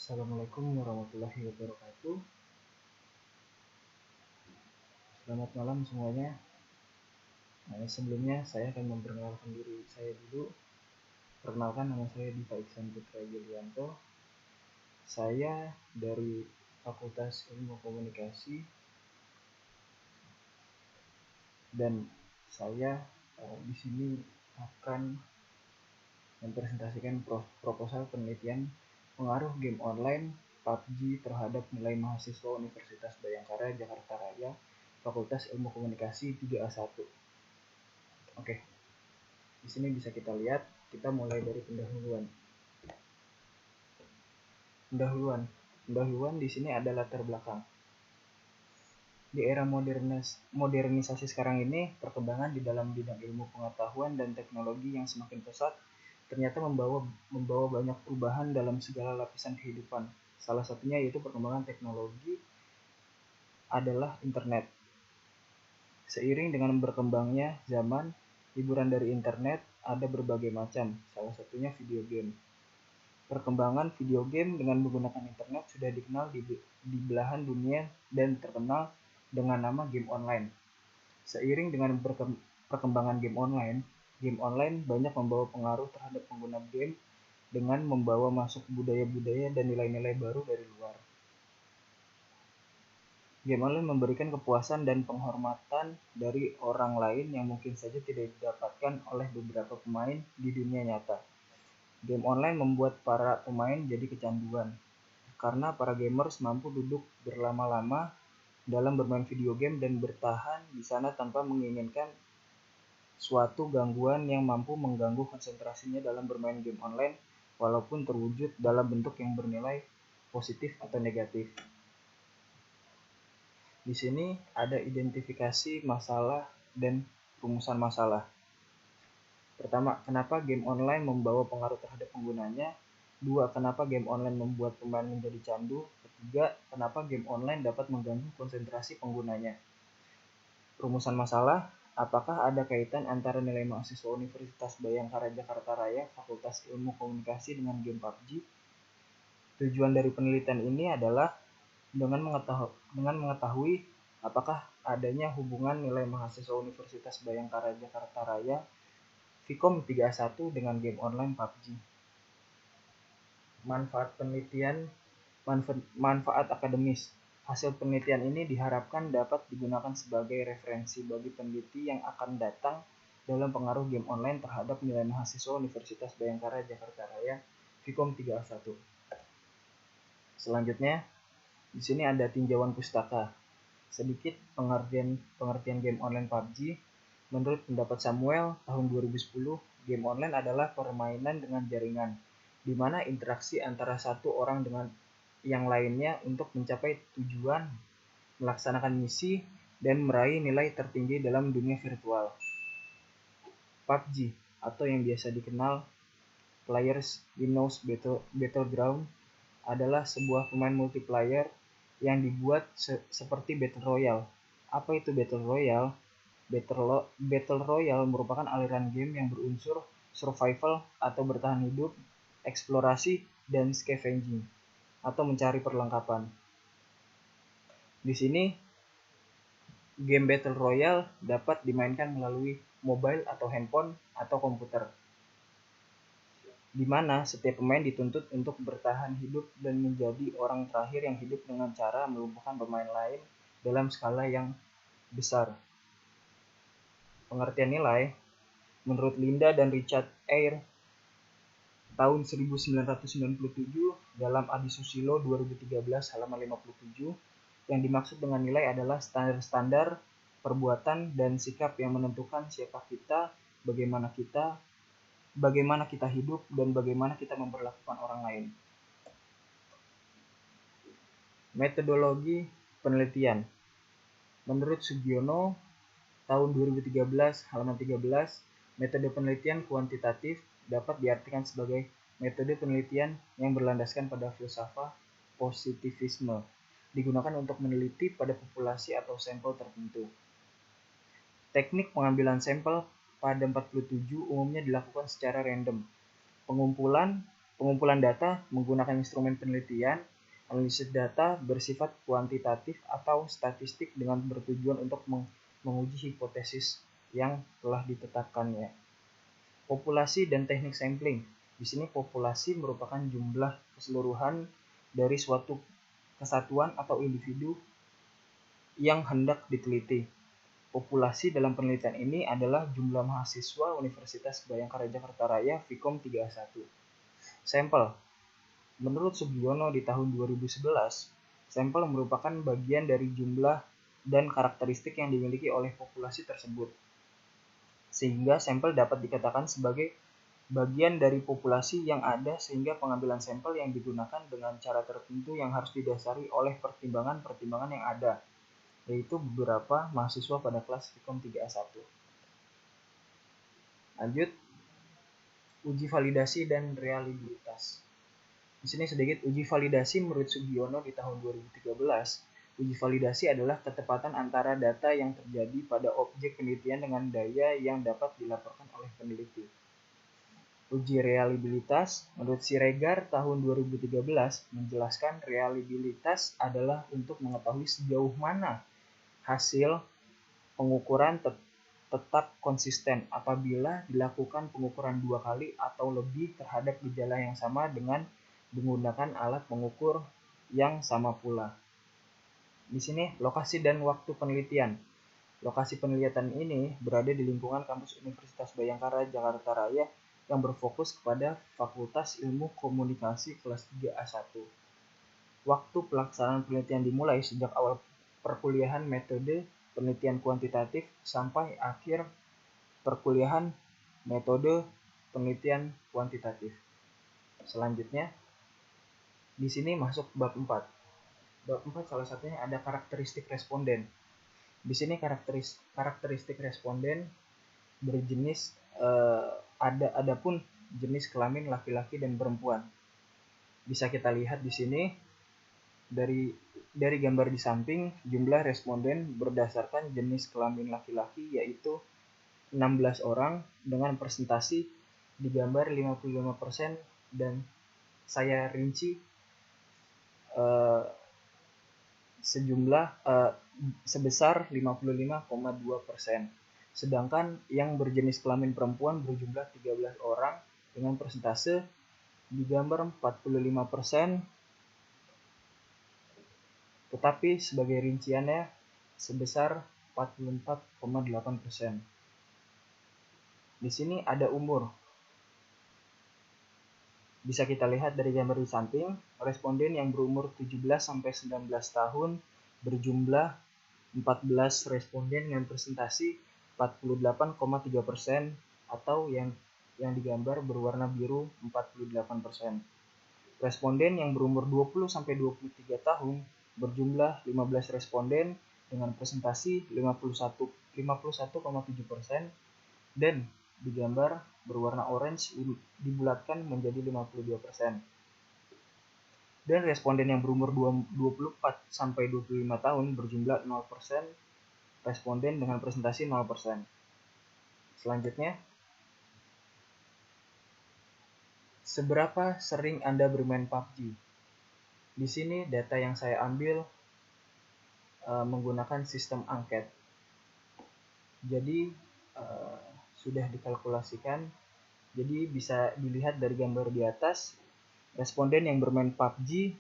Assalamualaikum warahmatullahi wabarakatuh. Selamat malam semuanya. Sebelumnya saya akan memperkenalkan diri saya dulu. Perkenalkan, nama saya Diva Iksan Putra Yulianto. Saya dari Fakultas Ilmu Komunikasi dan saya di sini akan mempresentasikan proposal penelitian pengaruh game online PUBG terhadap nilai mahasiswa Universitas Bhayangkara Jakarta Raya Fakultas Ilmu Komunikasi 3A1. Oke. Di sini bisa kita lihat, kita mulai dari pendahuluan. Pendahuluan di sini ada latar belakang. Di era modernisasi sekarang ini, perkembangan di dalam bidang ilmu pengetahuan dan teknologi yang semakin pesat ternyata membawa banyak perubahan dalam segala lapisan kehidupan. Salah satunya yaitu perkembangan teknologi adalah internet. Seiring dengan berkembangnya zaman, hiburan dari internet ada berbagai macam, salah satunya video game. Perkembangan video game dengan menggunakan internet sudah dikenal di belahan dunia dan terkenal dengan nama game online. Seiring dengan perkembangan game online banyak membawa pengaruh terhadap pengguna game dengan membawa masuk budaya-budaya dan nilai-nilai baru dari luar. Game online memberikan kepuasan dan penghormatan dari orang lain yang mungkin saja tidak didapatkan oleh beberapa pemain di dunia nyata. Game online membuat para pemain jadi kecanduan, karena para gamers mampu duduk berlama-lama dalam bermain video game dan bertahan di sana tanpa menginginkan suatu gangguan yang mampu mengganggu konsentrasinya dalam bermain game online, walaupun terwujud dalam bentuk yang bernilai positif atau negatif. Di sini ada identifikasi masalah dan rumusan masalah. Pertama, kenapa game online membawa pengaruh terhadap penggunanya? 2. Kenapa game online membuat pemain menjadi candu? 3. Kenapa game online dapat mengganggu konsentrasi penggunanya? Rumusan masalah, apakah ada kaitan antara nilai mahasiswa Universitas Bhayangkara Jakarta Raya Fakultas Ilmu Komunikasi dengan game PUBG? Tujuan dari penelitian ini adalah dengan mengetahui apakah adanya hubungan nilai mahasiswa Universitas Bhayangkara Jakarta Raya Vkom 3A1 dengan game online PUBG. Manfaat akademis. Hasil penelitian ini diharapkan dapat digunakan sebagai referensi bagi peneliti yang akan datang dalam pengaruh game online terhadap nilai mahasiswa Universitas Bhayangkara Jakarta Raya Vkom 3A1. Selanjutnya, di sini ada tinjauan pustaka. Sedikit pengertian game online PUBG. Menurut pendapat Samuel, tahun 2010, game online adalah permainan dengan jaringan, di mana interaksi antara satu orang dengan yang lainnya untuk mencapai tujuan, melaksanakan misi, dan meraih nilai tertinggi dalam dunia virtual. PUBG, atau yang biasa dikenal Players Unknown's Battleground, adalah sebuah permainan multiplayer yang dibuat seperti Battle Royale. Apa itu Battle Royale? Battle Royale merupakan aliran game yang berunsur survival atau bertahan hidup, eksplorasi, dan scavenging atau mencari perlengkapan. Di sini game Battle Royale dapat dimainkan melalui mobile atau handphone atau komputer, di mana setiap pemain dituntut untuk bertahan hidup dan menjadi orang terakhir yang hidup dengan cara melumpuhkan pemain lain dalam skala yang besar. Pengertian nilai, menurut Linda dan Richard Eyre tahun 1997 dalam Adi Susilo 2013 halaman 57, yang dimaksud dengan nilai adalah standar-standar perbuatan dan sikap yang menentukan siapa kita, bagaimana kita hidup, dan bagaimana kita memperlakukan orang lain. Metodologi penelitian. Menurut Sugiono tahun 2013 halaman 13, metode penelitian kuantitatif dapat diartikan sebagai metode penelitian yang berlandaskan pada filsafat positivisme, digunakan untuk meneliti pada populasi atau sampel tertentu. Teknik pengambilan sampel pada 47 umumnya dilakukan secara random. Pengumpulan Pengumpulan data menggunakan instrumen penelitian. Analisis data bersifat kuantitatif atau statistik dengan bertujuan untuk menguji hipotesis yang telah ditetapkannya. Populasi dan teknik sampling. Di sini populasi merupakan jumlah keseluruhan dari suatu kesatuan atau individu yang hendak diteliti. Populasi dalam penelitian ini adalah jumlah mahasiswa Universitas Bhayangkara Jakarta Raya Vkom 31. Sampel. Menurut Sugiono di tahun 2011, sampel merupakan bagian dari jumlah dan karakteristik yang dimiliki oleh populasi tersebut. Sehingga sampel dapat dikatakan sebagai bagian dari populasi yang ada, sehingga pengambilan sampel yang digunakan dengan cara tertentu yang harus didasari oleh pertimbangan-pertimbangan yang ada, yaitu beberapa mahasiswa pada kelas Vkom 3A1. Lanjut, uji validasi dan reliabilitas. Di sini sedikit uji validasi menurut Sugiono di tahun 2013. Uji validasi adalah ketepatan antara data yang terjadi pada objek penelitian dengan daya yang dapat dilaporkan oleh peneliti. Uji reliabilitas menurut Siregar tahun 2013 menjelaskan reliabilitas adalah untuk mengetahui sejauh mana hasil pengukuran tetap konsisten apabila dilakukan pengukuran 2 kali atau lebih terhadap gejala yang sama dengan menggunakan alat pengukur yang sama pula. Di sini lokasi dan waktu penelitian. Lokasi penelitian ini berada di lingkungan kampus Universitas Bhayangkara Jakarta Raya yang berfokus kepada Fakultas Ilmu Komunikasi kelas 3A1. Waktu pelaksanaan penelitian dimulai sejak awal perkuliahan metode penelitian kuantitatif sampai akhir perkuliahan metode penelitian kuantitatif. Selanjutnya, di sini masuk bab 4. Bab 4 salah satunya ada karakteristik responden. Di sini karakteristik responden berjenis adapun jenis kelamin laki-laki dan perempuan. Bisa kita lihat di sini dari gambar di samping, jumlah responden berdasarkan jenis kelamin laki-laki yaitu 16 orang dengan presentasi di gambar 55% dan saya rinci sebesar 55,2%. Sedangkan yang berjenis kelamin perempuan berjumlah 13 orang dengan persentase di gambar 45%, tetapi sebagai rinciannya sebesar 44,8%. Di sini ada umur. Bisa kita lihat dari gambar di samping, responden yang berumur 17-19 tahun berjumlah 14 responden dengan presentasi 48,3% atau yang digambar berwarna biru 48%. Responden yang berumur 20-23 tahun berjumlah 15 responden dengan presentasi 51,7% dan digambar berwarna orange dibulatkan menjadi 52%. Dan responden yang berumur 24-25 tahun berjumlah 0%, responden dengan presentasi 0%. Selanjutnya, seberapa sering Anda bermain PUBG? Di sini data yang saya ambil menggunakan sistem angket. Jadi sudah dikalkulasikan. Jadi bisa dilihat dari gambar di atas, responden yang bermain PUBG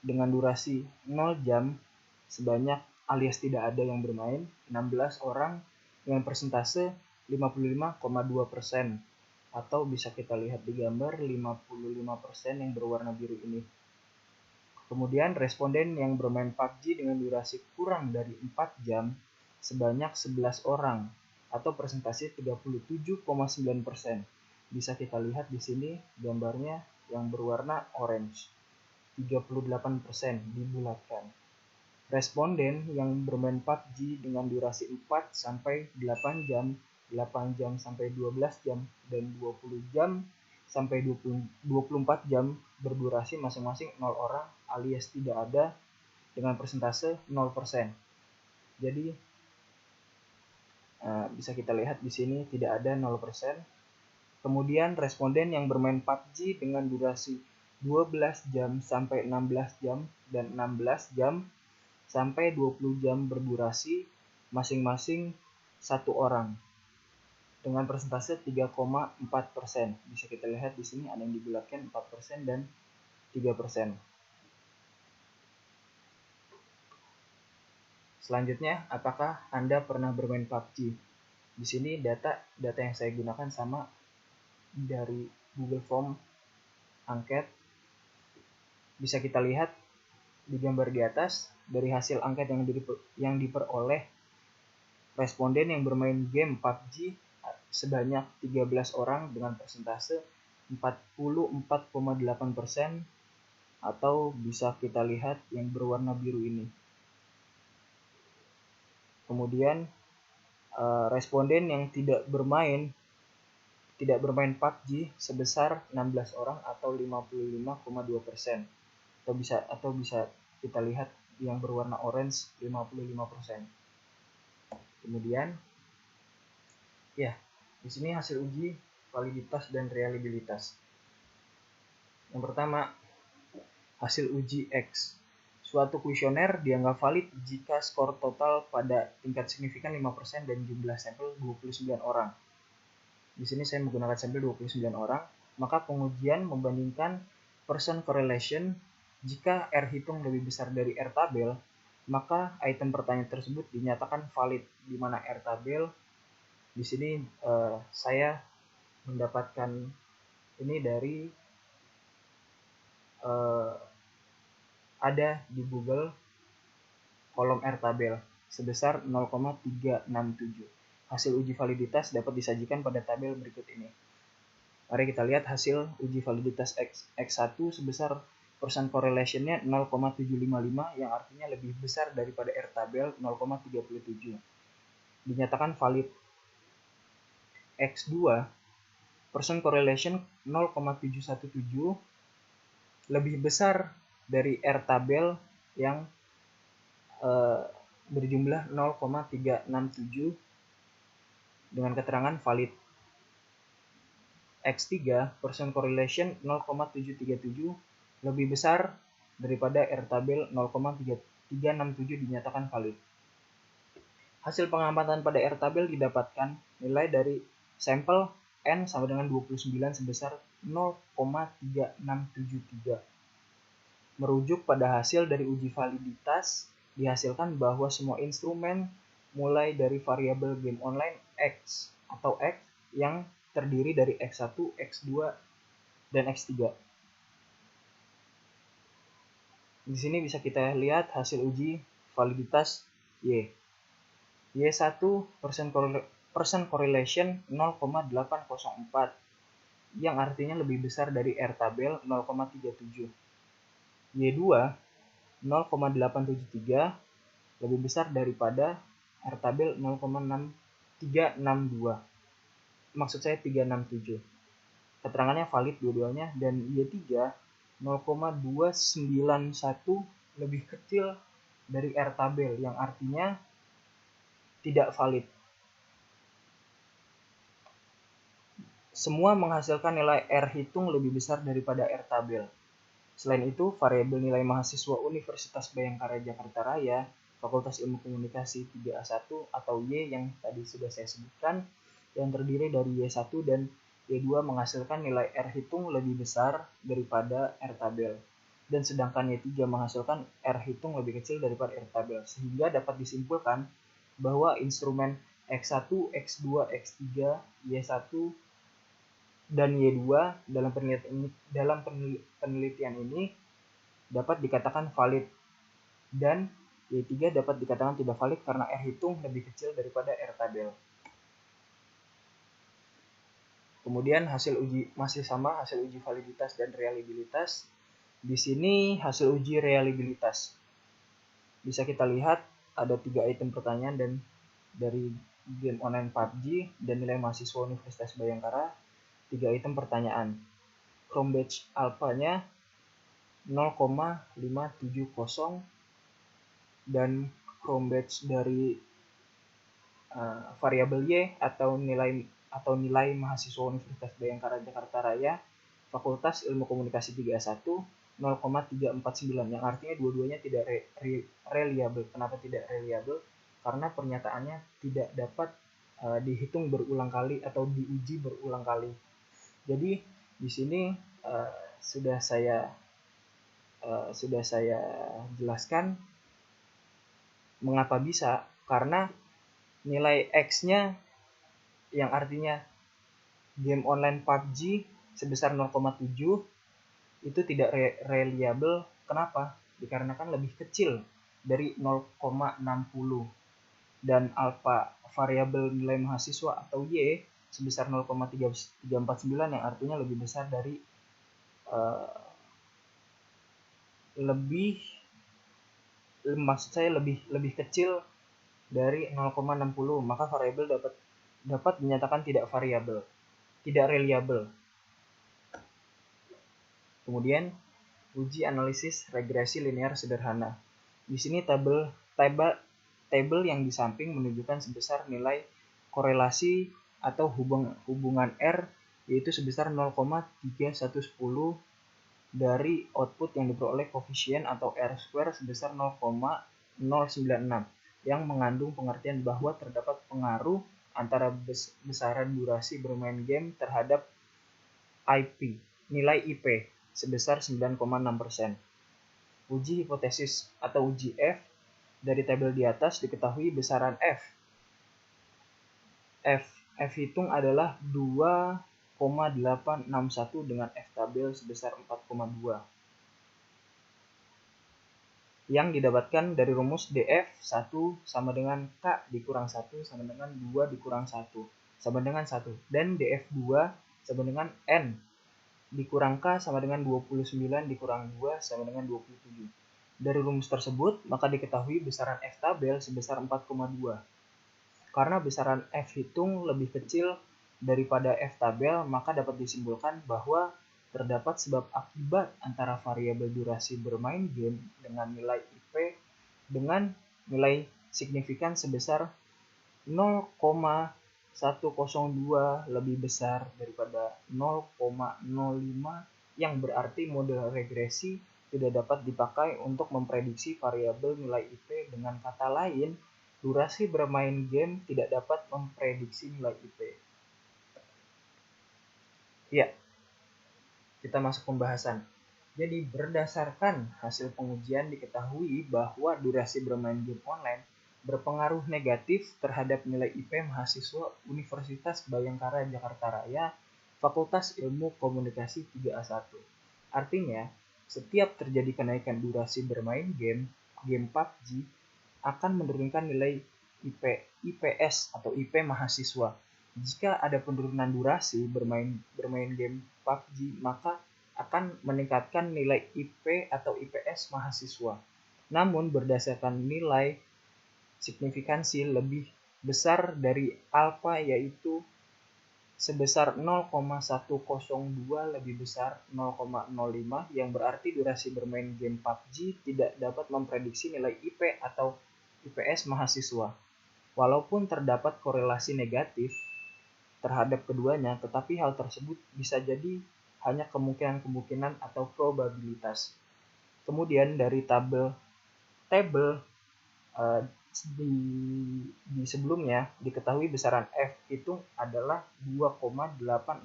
dengan durasi 0 jam sebanyak alias tidak ada yang bermain 16 orang dengan persentase 55,2%, atau bisa kita lihat di gambar 55% yang berwarna biru ini. Kemudian responden yang bermain PUBG dengan durasi kurang dari 4 jam sebanyak 11 orang atau persentase 37,9%. Bisa kita lihat di sini gambarnya yang berwarna orange. 38% dibulatkan. Responden yang bermain PUBG dengan durasi 4 sampai 8 jam, 8 jam sampai 12 jam, dan 20 jam sampai 24 jam berdurasi masing-masing 0 orang alias tidak ada dengan persentase 0%. Jadi bisa kita lihat di sini tidak ada 0%. Kemudian responden yang bermain PUBG dengan durasi 12 jam sampai 16 jam dan 16 jam sampai 20 jam berdurasi masing-masing satu orang dengan persentase 3,4%. Bisa kita lihat di sini ada yang dibulatkan 4% dan 3%. Selanjutnya, apakah Anda pernah bermain PUBG? Di sini data yang saya gunakan sama dari Google Form angket. Bisa kita lihat di gambar di atas dari hasil angket yang diperoleh responden yang bermain game PUBG sebanyak 13 orang dengan persentase 44,8%, atau bisa kita lihat yang berwarna biru ini. Kemudian responden yang tidak bermain PUBG sebesar 16 orang atau 55,2%, atau bisa kita lihat yang berwarna orange 55%. Kemudian ya, di sini hasil uji validitas dan reliabilitas. Yang pertama, hasil uji X. Suatu kuesioner dianggap valid jika skor total pada tingkat signifikan 5% dan jumlah sampel 29 orang. Di sini saya menggunakan sampel 29 orang, maka pengujian membandingkan person correlation. Jika R hitung lebih besar dari R tabel, maka item pertanyaan tersebut dinyatakan valid, di mana R tabel di sini saya mendapatkan ini dari ada di Google kolom R tabel sebesar 0,367. Hasil uji validitas dapat disajikan pada tabel berikut ini. Mari kita lihat hasil uji validitas X1 sebesar percent correlation-nya 0,755, yang artinya lebih besar daripada R tabel 0,37. Dinyatakan valid. X2 percent correlation 0,717, lebih besar dari R tabel yang berjumlah 0,367 dengan keterangan valid. X3 percent correlation 0,737, lebih besar daripada R tabel 0,367, dinyatakan valid. Hasil pengamatan pada R tabel didapatkan nilai dari sampel N sama dengan 29 sebesar 0,3673. Merujuk pada hasil dari uji validitas, dihasilkan bahwa semua instrumen mulai dari variabel game online X atau X yang terdiri dari X1, X2, dan X3. Di sini bisa kita lihat hasil uji validitas Y. Y1 percent correlation 0,804, yang artinya lebih besar dari R tabel 0,37. Y2 0,873, lebih besar daripada R tabel 0,362. Maksud saya 367. Keterangannya valid dua-duanya. Dan Y3 0,291, lebih kecil dari R tabel, yang artinya tidak valid. Semua menghasilkan nilai R hitung lebih besar daripada R tabel. Selain itu, variabel nilai mahasiswa Universitas Bhayangkara Jakarta Raya, Fakultas Ilmu Komunikasi 3A1 atau Y yang tadi sudah saya sebutkan, yang terdiri dari Y1 dan Y2 menghasilkan nilai R hitung lebih besar daripada R tabel. Dan sedangkan Y3 menghasilkan R hitung lebih kecil daripada R tabel. Sehingga dapat disimpulkan bahwa instrumen X1, X2, X3, Y1, dan Y2 dalam penelitian ini dapat dikatakan valid, dan Y3 dapat dikatakan tidak valid karena R hitung lebih kecil daripada R tabel. Kemudian hasil uji masih sama, hasil uji validitas dan reliabilitas. Di sini hasil uji reliabilitas. Bisa kita lihat ada 3 item pertanyaan dan dari game online PUBG dan nilai mahasiswa Universitas Bhayangkara. 3 item pertanyaan. Chrome Badge alpha-nya 0,570 dan Chrome Badge dari variabel Y atau nilai atau nilai mahasiswa Universitas Bhayangkara Jakarta Raya Fakultas Ilmu Komunikasi 31 0,349, yang artinya dua-duanya tidak reliable. Kenapa tidak reliable? Karena pernyataannya tidak dapat dihitung berulang kali atau diuji berulang kali. Jadi di sini sudah saya jelaskan mengapa bisa, karena nilai X-nya yang artinya game online PUBG sebesar 0,7 itu tidak reliable. Kenapa? Dikarenakan lebih kecil dari 0,60, dan alpha variabel nilai mahasiswa atau Y sebesar 0,349 yang artinya lebih besar dari lebih kecil dari 0,60, maka variabel dapat dinyatakan tidak variabel, tidak reliable. Kemudian uji analisis regresi linear sederhana. Di sini tabel yang di samping menunjukkan sebesar nilai korelasi atau hubungan R, yaitu sebesar 0,3110 dari output yang diperoleh koefisien atau R² sebesar 0,096, yang mengandung pengertian bahwa terdapat pengaruh antara besaran durasi bermain game terhadap nilai IP sebesar 9,6%. Uji hipotesis atau uji F. Dari tabel di atas diketahui besaran F hitung adalah 2,861 dengan F tabel sebesar 4,2, yang didapatkan dari rumus DF 1 sama dengan K dikurang 1 sama dengan 2 dikurang 1 sama dengan 1, dan DF 2 sama dengan N dikurang K sama dengan 29 dikurang 2 sama dengan 27. Dari rumus tersebut, maka diketahui besaran F tabel sebesar 4,2. Karena besaran F hitung lebih kecil daripada F tabel, maka dapat disimpulkan bahwa terdapat sebab akibat antara variabel durasi bermain game dengan nilai IP dengan nilai signifikan sebesar 0,102 lebih besar daripada 0,05, yang berarti model regresi tidak dapat dipakai untuk memprediksi variabel nilai IP. Dengan kata lain, durasi bermain game tidak dapat memprediksi nilai IP. Ya, kita masuk pembahasan. Jadi berdasarkan hasil pengujian diketahui bahwa durasi bermain game online berpengaruh negatif terhadap nilai IP mahasiswa Universitas Bhayangkara Jakarta Raya Fakultas Ilmu Komunikasi 3A1. Artinya, setiap terjadi kenaikan durasi bermain game PUBG akan menurunkan nilai IPS atau IP mahasiswa. Jika ada penurunan durasi bermain game PUBG, maka akan meningkatkan nilai IP atau IPS mahasiswa. Namun berdasarkan nilai signifikansi lebih besar dari alfa, yaitu sebesar 0,102 lebih besar 0,05, yang berarti durasi bermain game PUBG tidak dapat memprediksi nilai IP atau IPS mahasiswa. Walaupun terdapat korelasi negatif terhadap keduanya, tetapi hal tersebut bisa jadi hanya kemungkinan atau probabilitas. Kemudian dari tabel di sebelumnya diketahui besaran F hitung adalah 2,861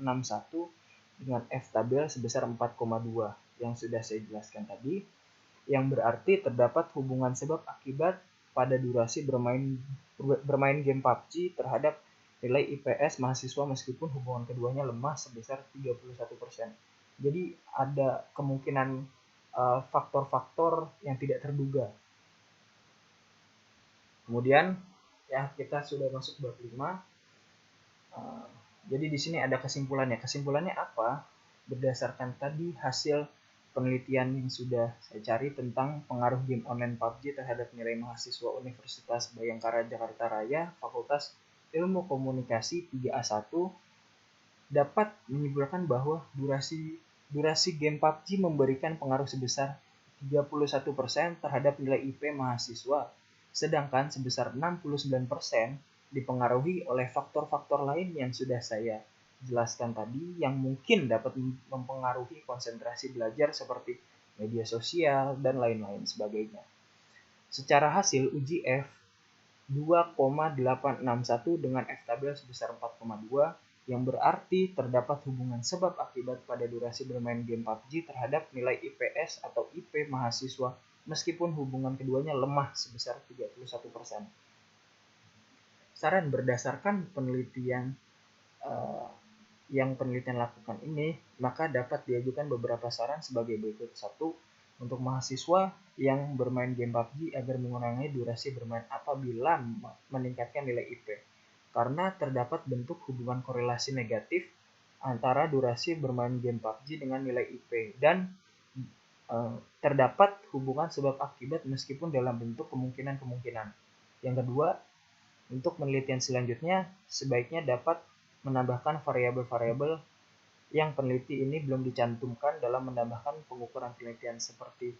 dengan F tabel sebesar 4,2 yang sudah saya jelaskan tadi, yang berarti terdapat hubungan sebab akibat pada durasi bermain game PUBG terhadap nilai IPS mahasiswa meskipun hubungan keduanya lemah sebesar 31%. Jadi ada kemungkinan faktor-faktor yang tidak terduga. Kemudian ya kita sudah masuk bab 5. Jadi di sini ada kesimpulannya. Kesimpulannya apa? Berdasarkan tadi hasil penelitian yang sudah saya cari tentang pengaruh game online PUBG terhadap nilai mahasiswa Universitas Bhayangkara Jakarta Raya Fakultas Ilmu Komunikasi 3A1, dapat menyimpulkan bahwa durasi game PUBG memberikan pengaruh sebesar 31% terhadap nilai IP mahasiswa, sedangkan sebesar 69% dipengaruhi oleh faktor-faktor lain yang sudah saya jelaskan tadi, yang mungkin dapat mempengaruhi konsentrasi belajar seperti media sosial dan lain-lain sebagainya. Secara hasil uji F 2,861 dengan F-tabel sebesar 4,2, yang berarti terdapat hubungan sebab akibat pada durasi bermain game PUBG terhadap nilai IPS atau IP mahasiswa, meskipun hubungan keduanya lemah sebesar 31%. Saran berdasarkan penelitian yang penelitian lakukan ini, maka dapat diajukan beberapa saran sebagai berikut. 1. Untuk mahasiswa yang bermain game PUBG agar mengurangi durasi bermain apabila meningkatkan nilai IP. Karena terdapat bentuk hubungan korelasi negatif antara durasi bermain game PUBG dengan nilai IP, dan terdapat hubungan sebab akibat meskipun dalam bentuk kemungkinan-kemungkinan. Yang kedua, untuk penelitian selanjutnya sebaiknya dapat menambahkan variabel-variabel yang peneliti ini belum dicantumkan dalam menambahkan pengukuran penelitian, seperti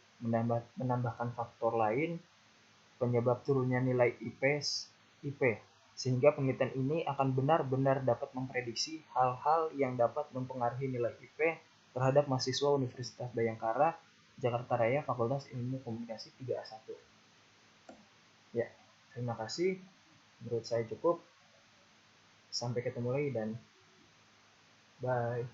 menambahkan faktor lain penyebab turunnya nilai IP, sehingga penelitian ini akan benar-benar dapat memprediksi hal-hal yang dapat mempengaruhi nilai IP terhadap mahasiswa Universitas Bhayangkara, Jakarta Raya, Fakultas Ilmu Komunikasi 3A1. Ya, terima kasih. Menurut saya cukup. Sampai ketemu lagi dan bye.